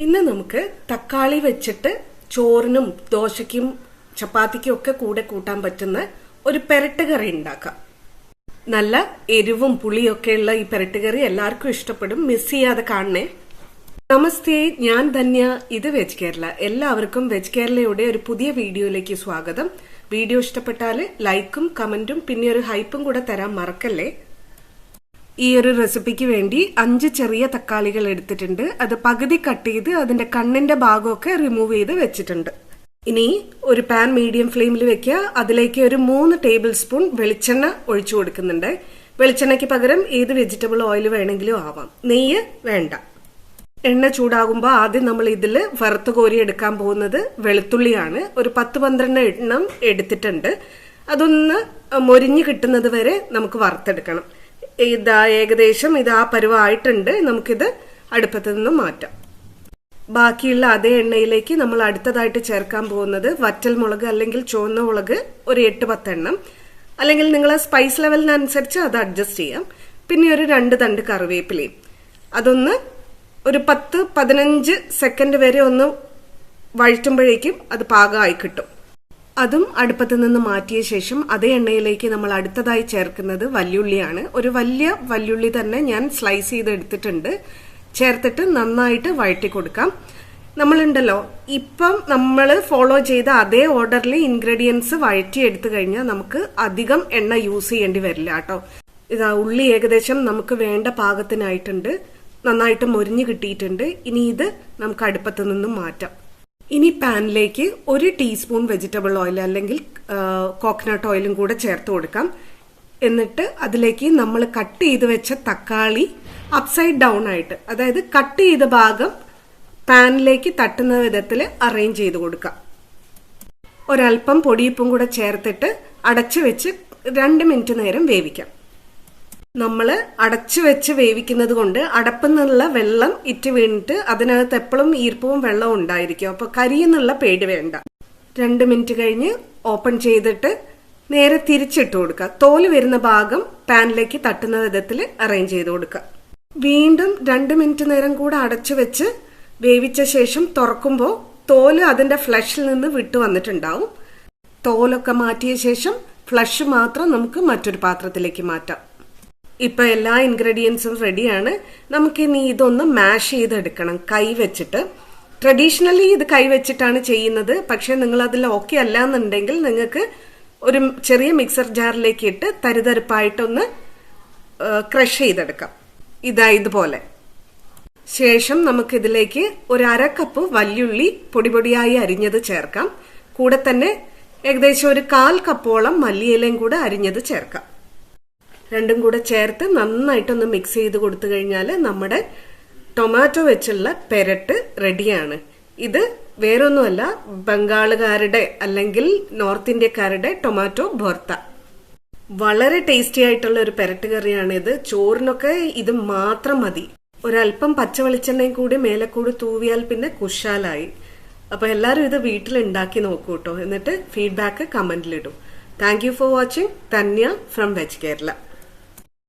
ഇന്ന് നമുക്ക് തക്കാളി വെച്ചിട്ട് ചോറിനും ദോശയ്ക്കും ചപ്പാത്തിക്കും ഒക്കെ കൂടെ കൂട്ടാൻ പറ്റുന്ന ഒരു പെരട്ടുകറി ഉണ്ടാക്കാം. നല്ല എരിവും പുളിയൊക്കെയുള്ള ഈ പെരട്ടുകറി എല്ലാവർക്കും ഇഷ്ടപ്പെടും. മിസ് ചെയ്യാതെ കാണണേ. നമസ്തേ, ഞാൻ ധന്യ. ഇത് വെജ് കേരള. എല്ലാവർക്കും വെജ് കേരളയുടെ ഒരു പുതിയ വീഡിയോയിലേക്ക് സ്വാഗതം. വീഡിയോ ഇഷ്ടപ്പെട്ടാൽ ലൈക്കും കമന്റും പിന്നെ ഒരു ഹൈപ്പും കൂടെ തരാൻ മറക്കല്ലേ. ഈ ഒരു റെസിപ്പിക്ക് വേണ്ടി 5 ചെറിയ തക്കാളികൾ എടുത്തിട്ടുണ്ട്. അത് പകുതി കട്ട് ചെയ്ത് അതിന്റെ കണ്ണിന്റെ ഭാഗമൊക്കെ റിമൂവ് ചെയ്ത് വെച്ചിട്ടുണ്ട്. ഇനി ഒരു പാൻ മീഡിയം ഫ്ലെയിമിൽ വെക്കുക. അതിലേക്ക് ഒരു 3 ടേബിൾ സ്പൂൺ വെളിച്ചെണ്ണ ഒഴിച്ചു കൊടുക്കുന്നുണ്ട്. വെളിച്ചെണ്ണയ്ക്ക് പകരം ഏത് വെജിറ്റബിൾ ഓയിൽ വേണമെങ്കിലും ആവാം. നെയ്യ് വേണ്ട. എണ്ണ ചൂടാകുമ്പോൾ ആദ്യം നമ്മൾ ഇതിൽ വറുത്ത് കോരി എടുക്കാൻ പോകുന്നത് വെളുത്തുള്ളിയാണ്. ഒരു 10-12 എണ്ണം എടുത്തിട്ടുണ്ട്. അതൊന്ന് മൊരിഞ്ഞ് കിട്ടുന്നത് വരെ നമുക്ക് വറുത്തെടുക്കണം. ഏകദേശം ആ പരുവായിട്ടുണ്ട്. നമുക്കിത് അടുപ്പത്ത് നിന്നും മാറ്റാം. ബാക്കിയുള്ള അതേ എണ്ണയിലേക്ക് നമ്മൾ അടുത്തതായിട്ട് ചേർക്കാൻ പോകുന്നത് വറ്റൽ മുളക് അല്ലെങ്കിൽ ചുവന്ന മുളക് ഒരു 8-10 എണ്ണം, അല്ലെങ്കിൽ നിങ്ങളെ സ്പൈസ് ലെവലിനനുസരിച്ച് അത് അഡ്ജസ്റ്റ് ചെയ്യാം. പിന്നെ ഒരു 2 തണ്ട് കറിവേപ്പിലയും. അതൊന്ന് ഒരു 10-15 സെക്കൻഡ് വരെ ഒന്ന് വഴറ്റുമ്പോഴേക്കും അത് പാകമായി കിട്ടും. അതും അടുപ്പത്ത് നിന്ന് മാറ്റിയ ശേഷം അതേ എണ്ണയിലേക്ക് നമ്മൾ അടുത്തതായി ചേർക്കുന്നത് വല്യുള്ളിയാണ്. ഒരു വലിയ വല്യുള്ളി തന്നെ ഞാൻ സ്ലൈസ് ചെയ്ത് എടുത്തിട്ടുണ്ട്. ചേർത്തിട്ട് നന്നായിട്ട് വഴറ്റി കൊടുക്കാം. നമ്മളുണ്ടല്ലോ, ഇപ്പം നമ്മൾ ഫോളോ ചെയ്ത അതേ ഓർഡറിൽ ഇൻഗ്രീഡിയൻസ് വഴറ്റി എടുത്തു കഴിഞ്ഞാൽ നമുക്ക് അധികം എണ്ണ യൂസ് ചെയ്യേണ്ടി വരില്ല കേട്ടോ. ഇതാ ഉള്ളി ഏകദേശം നമുക്ക് വേണ്ട പാകത്തിനായിട്ടുണ്ട്. നന്നായിട്ട് മൊരിഞ്ഞു കിട്ടിയിട്ടുണ്ട്. ഇനി ഇത് നമുക്ക് അടുപ്പത്ത് നിന്നും മാറ്റാം. ഇനി പാനിലേക്ക് 1 ടീസ്പൂൺ വെജിറ്റബിൾ ഓയിൽ അല്ലെങ്കിൽ കോക്കനട്ട് ഓയിലും കൂടെ ചേർത്ത് കൊടുക്കാം. എന്നിട്ട് അതിലേക്ക് നമ്മൾ കട്ട് ചെയ്ത് വെച്ച തക്കാളി അപ്സൈഡ് ഡൗൺ ആയിട്ട്, അതായത് കട്ട് ചെയ്ത ഭാഗം പാനിലേക്ക് തട്ടുന്ന വിധത്തിൽ അറേഞ്ച് ചെയ്ത് കൊടുക്കാം. ഒരൽപ്പം പൊടിയുപ്പും കൂടെ ചേർത്തിട്ട് അടച്ചു വെച്ച് 2 മിനിറ്റ് നേരം വേവിക്കാം. നമ്മൾ അടച്ചു വെച്ച് വേവിക്കുന്നത് കൊണ്ട് അടപ്പിൽ നിന്നുള്ള വെള്ളം ഇറ്റ് വീണിട്ട് അതിനകത്ത് എപ്പോഴും ഈർപ്പവും വെള്ളവും ഉണ്ടായിരിക്കും. അപ്പൊ കരിയെന്നുള്ള പേടി വേണ്ട. 2 മിനിറ്റ് കഴിഞ്ഞ് ഓപ്പൺ ചെയ്തിട്ട് നേരെ തിരിച്ചിട്ട് കൊടുക്കുക. തോല് വരുന്ന ഭാഗം പാനിലേക്ക് തട്ടുന്ന വിധത്തിൽ അറേഞ്ച് ചെയ്ത് കൊടുക്കുക. വീണ്ടും 2 മിനിറ്റ് നേരം കൂടെ അടച്ചു വെച്ച് വേവിച്ച ശേഷം തുറക്കുമ്പോൾ തോല് അതിന്റെ ഫ്ലഷിൽ നിന്ന് വിട്ടു വന്നിട്ടുണ്ടാവും. തോലൊക്കെ മാറ്റിയ ശേഷം ഫ്ലഷ് മാത്രം നമുക്ക് മറ്റൊരു പാത്രത്തിലേക്ക് മാറ്റാം. ഇപ്പൊ എല്ലാ ഇൻഗ്രീഡിയൻസും റെഡിയാണ്. നമുക്കിനി ഇതൊന്ന് മാഷ് ചെയ്തെടുക്കണം കൈ വെച്ചിട്ട്. ട്രഡീഷണലി ഇത് കൈ വെച്ചിട്ടാണ് ചെയ്യുന്നത്. പക്ഷെ നിങ്ങൾ അതിൽ ഓക്കെ അല്ല എന്നുണ്ടെങ്കിൽ നിങ്ങൾക്ക് ഒരു ചെറിയ മിക്സർ ജാറിലേക്ക് ഇട്ട് തരിതരിപ്പായിട്ടൊന്ന് ക്രഷ് ചെയ്തെടുക്കാം. ഇതുപോലെ. ശേഷം നമുക്കിതിലേക്ക് ഒരു 1/2 കപ്പ് വല്യുള്ളി പൊടിപൊടിയായി അരിഞ്ഞത് ചേർക്കാം. കൂടെ തന്നെ ഏകദേശം ഒരു 1/4 കപ്പോളം മല്ലിയിലയും കൂടെ അരിഞ്ഞത് ചേർക്കാം. രണ്ടും കൂടെ ചേർത്ത് നന്നായിട്ടൊന്ന് മിക്സ് ചെയ്ത് കൊടുത്തു കഴിഞ്ഞാൽ നമ്മുടെ ടൊമാറ്റോ വെച്ചുള്ള പെരട്ട് റെഡിയാണ്. ഇത് വേറൊന്നുമല്ല, ബംഗാളുകാരുടെ അല്ലെങ്കിൽ നോർത്ത് ഇന്ത്യക്കാരുടെ ടൊമാറ്റോ ഭർത്ത. വളരെ ടേസ്റ്റി ആയിട്ടുള്ള ഒരു പെരട്ട് കറിയാണിത്. ചോറിനൊക്കെ ഇത് മാത്രം മതി. ഒരല്പം പച്ച വെളിച്ചെണ്ണയും കൂടി മേലെ കൂടി തൂവിയാൽ പിന്നെ കുശാലായി. അപ്പൊ എല്ലാരും ഇത് വീട്ടിൽ ഉണ്ടാക്കി നോക്കൂ കേട്ടോ. എന്നിട്ട് feedback കമന്റിലിടും. Thank you for watching. Tanya from Veg Kerala.